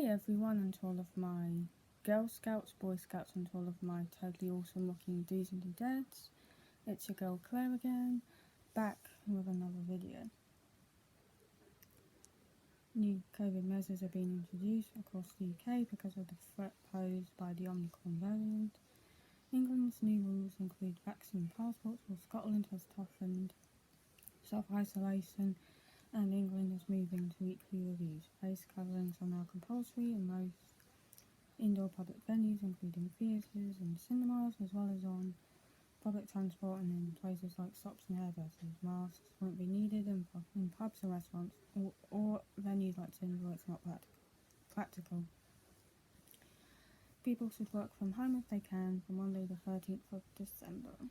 Hey everyone, and to all of my Girl Scouts, Boy Scouts, and to all of my totally awesome looking do's and dads. It's your girl Claire again, back with another video. New COVID measures are being introduced across the UK because of the threat posed by the Omicron variant. England's new rules include vaccine passports, while Scotland has toughened self-isolation, and England is moving to weekly reviews. Face coverings are now compulsory in most indoor public venues, including theatres and cinemas, as well as on public transport and in places like shops and hairdressers. Masks won't be needed in pubs and restaurants or venues like gyms where it's not practical. People should work from home if they can from Monday the 13th of December.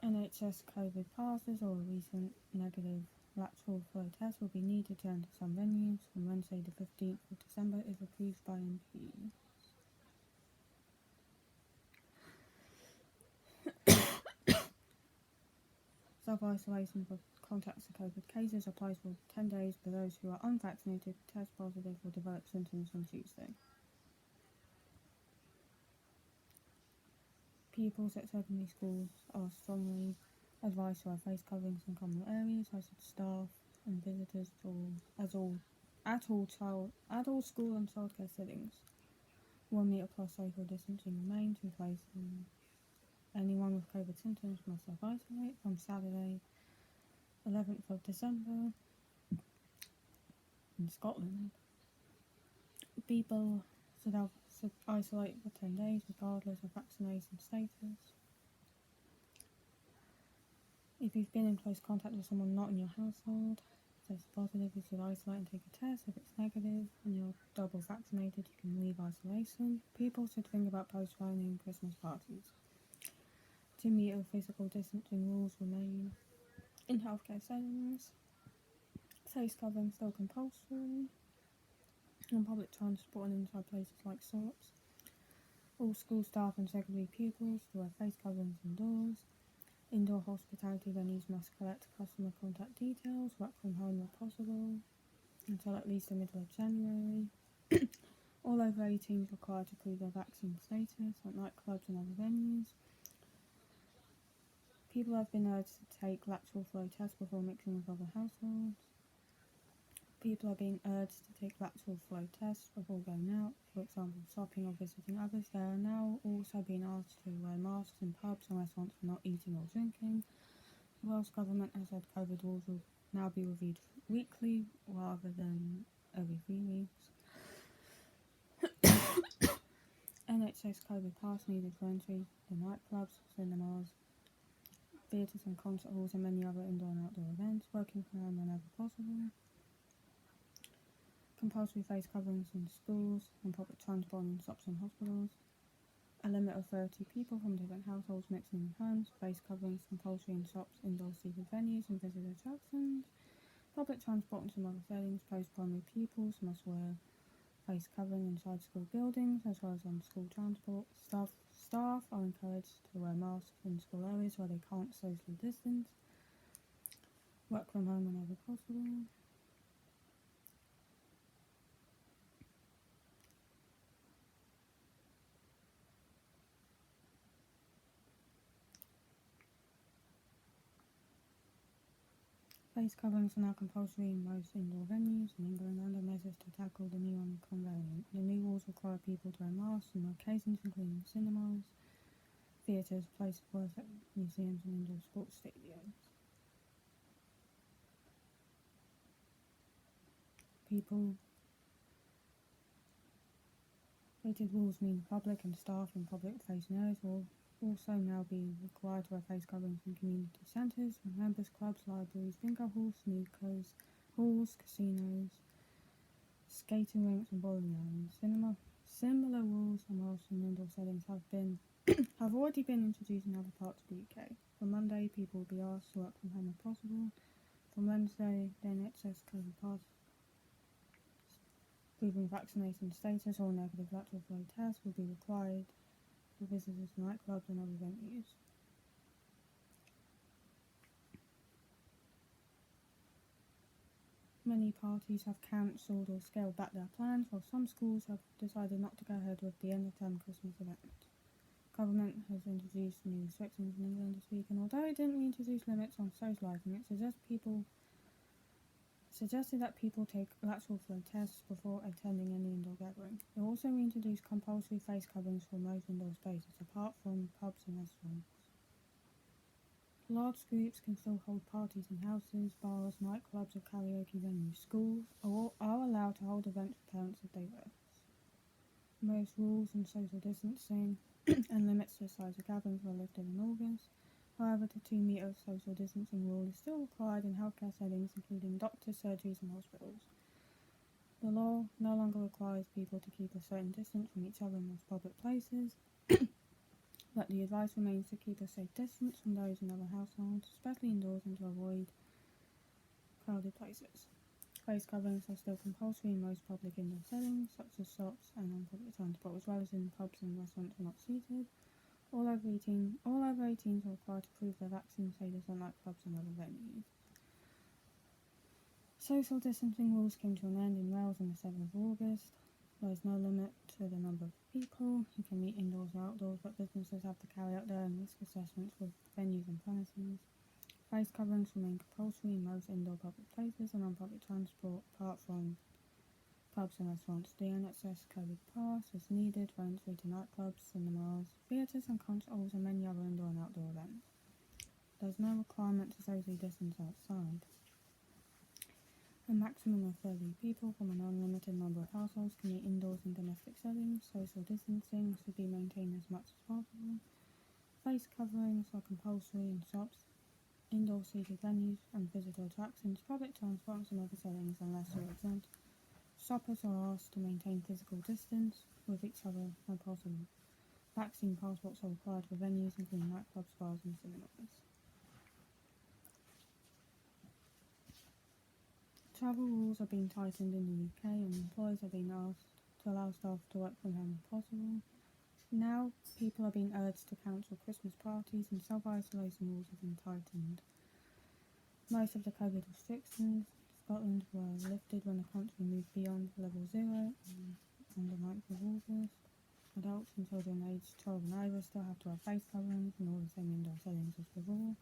NHS COVID passes or a recent negative lateral flow test will be needed to enter some venues from Wednesday the 15th of December if approved by MPs. Self-isolation for contacts of COVID cases applies for 10 days for those who are unvaccinated, test positive, or develop symptoms on Tuesday. Pupils at secondary schools are strongly advised to wear face coverings in common areas, as should staff and visitors at all school and childcare settings. 1 metre plus social distancing remains in place, and anyone with COVID symptoms must self-isolate from Saturday 11th of December in Scotland. People should isolate for 10 days regardless of vaccination status. If you've been in close contact with someone not in your household, test positive, you should isolate and take a test. If it's negative and you're double vaccinated, you can leave isolation. People should think about postponing Christmas parties. 2 metre physical distancing rules remain in healthcare settings. Face covering still compulsory on public transport and inside places like shops. All school staff and secondary pupils to wear face coverings indoors. Indoor hospitality venues must collect customer contact details, work from home where possible, until at least the middle of January. All over 18s required to prove their vaccine status at nightclubs and other venues. People have been urged to take lateral flow tests before mixing with other households. People are being urged to take lateral flow tests before going out, for example, shopping or visiting others. They are now also being asked to wear masks in pubs and restaurants for not eating or drinking. The Welsh Government has said COVID rules will now be reviewed weekly rather than every 3 weeks. NHS COVID pass needed for entry to nightclubs, cinemas, theatres and concert halls and many other indoor and outdoor events, working from home whenever possible. Compulsory face coverings in schools and public transport and shops and hospitals. A limit of 30 people from different households mixing in homes. Face coverings compulsory in shops, indoor seated venues and visitor attractions. Public transport and some other settings. Post-primary pupils must wear face covering inside school buildings as well as on school transport. Staff are encouraged to wear masks in school areas where they can't socially distance. Work from home whenever possible. Face coverings are now compulsory in most indoor venues in England under measures to tackle the new Omicron variant. The new rules require people to wear masks on occasions including cinemas, theatres, places of worship, museums and indoor sports stadiums. Stated rules mean public and staff in public-facing areas will also now be required to wear face coverings in community centres, members' clubs, libraries, bingo halls, snooker halls, casinos, skating rinks and bowling alleys. Similar rules and masks in indoor settings have already been introduced in other parts of the UK. From Monday, people will be asked to work from home if possible. From Wednesday, the NHS COVID pass proving vaccination status or negative lateral flow test will be required for visitors to nightclubs and other venues. Many parties have cancelled or scaled back their plans, while some schools have decided not to go ahead with the end-of-term Christmas event. Government has introduced new restrictions in England this week, and although it didn't reintroduce limits on socialising, it suggested that people take lateral flow tests before attending any indoor gathering. It also reintroduced compulsory face coverings for most indoor spaces, apart from pubs and restaurants. Large groups can still hold parties in houses, bars, nightclubs or karaoke venues. Schools are allowed to hold events for parents if they wish. Most rules on social distancing and limits to the size of gatherings were lifted in August. However, the 2 metre social distancing rule is still required in healthcare settings, including doctors, surgeries and hospitals. The law no longer requires people to keep a certain distance from each other in most public places, but the advice remains to keep a safe distance from those in other households, especially indoors, and to avoid crowded places. Face coverings are still compulsory in most public indoor settings, such as shops and on public transport, as well as in pubs and restaurants are not seated. All over 18s are required to prove their vaccine status on nightclubs and other venues. Social distancing rules came to an end in Wales on the 7th of August. There is no limit to the number of people who can meet indoors or outdoors, but businesses have to carry out their own risk assessments with venues and premises. Face coverings remain compulsory in most indoor public places and on public transport, apart from pubs and restaurants. The NHS COVID pass is needed for entry to nightclubs, cinemas, theatres and concert halls and many other indoor and outdoor events. There is no requirement to socially distance outside. A maximum of 30 people from an unlimited number of households can meet indoors in domestic settings. Social distancing should be maintained as much as possible. Face coverings are compulsory in shops, indoor seated venues and visitor attractions, public transport and some other settings unless you're exempt. Shoppers are asked to maintain physical distance with each other where possible. Vaccine passports are required for venues including nightclubs, bars and cinemas. Travel rules are being tightened in the UK and employers are being asked to allow staff to work from home if possible. Now people are being urged to cancel Christmas parties and self-isolation rules have been tightened. Most of the COVID restrictions in Scotland were lifted when the country moved beyond level 0 on the 9th of August. Adults and children aged 12 and over still have to wear face coverings in all the same indoor settings as before.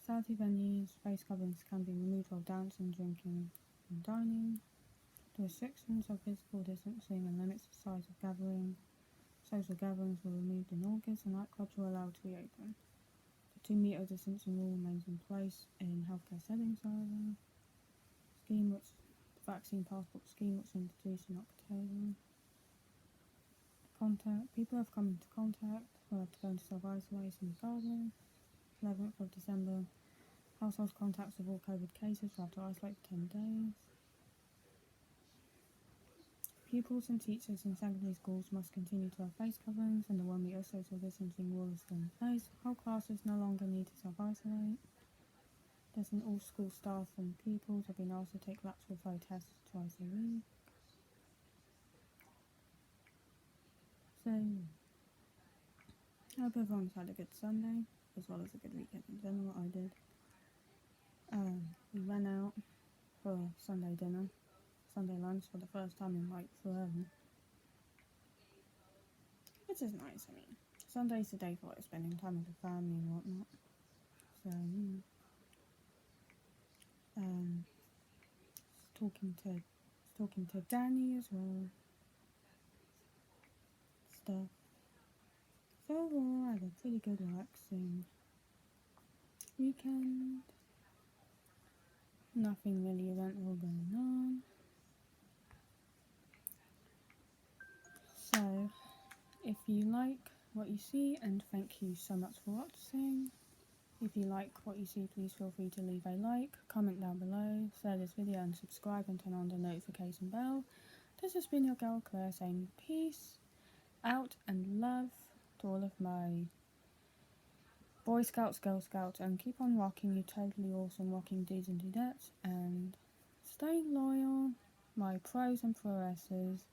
Charity venues, face coverings can be removed while dancing, drinking and dining. The restrictions of physical distancing and limits the size of social gatherings were removed in August and nightclubs were allowed to reopen. The 2 metre distancing rule remains in place in healthcare settings, however. The vaccine passport scheme was introduced in October. People have come into contact will have to go into self-isolation regardless. 11th of December, household contacts of all COVID cases will have to isolate for 10 days. Pupils and teachers in secondary schools must continue to wear face coverings and the 1 metre social distancing rule is still in place. Whole classes no longer need to self-isolate. All school staff and pupils have been asked to take lateral flow tests twice a week. So, I hope everyone's had a good Sunday, as well as a good weekend in general. I did. We went out for Sunday dinner, Sunday lunch for the first time in like forever. Which is nice, I mean. Sunday's the day for like spending time with the family and whatnot. So, talking to Danny as well. Stuff. So overall, I had a pretty good relaxing weekend. Nothing really eventful going on. So, if you like what you see, and thank you so much for watching. If you like what you see, please feel free to leave a like, comment down below, share this video and subscribe and turn on the notification bell. This has been your girl Claire saying peace out and love to all of my Boy Scouts, Girl Scouts, and keep on rocking, you totally awesome rocking dudes and dudettes, and stay loyal, my pros and progresses,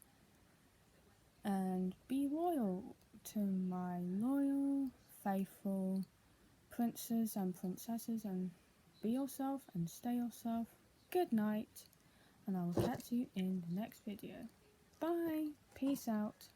and be loyal to my loyal, faithful princes and princesses, and be yourself and stay yourself. good night, and I will catch you in the next video. Bye. Peace out.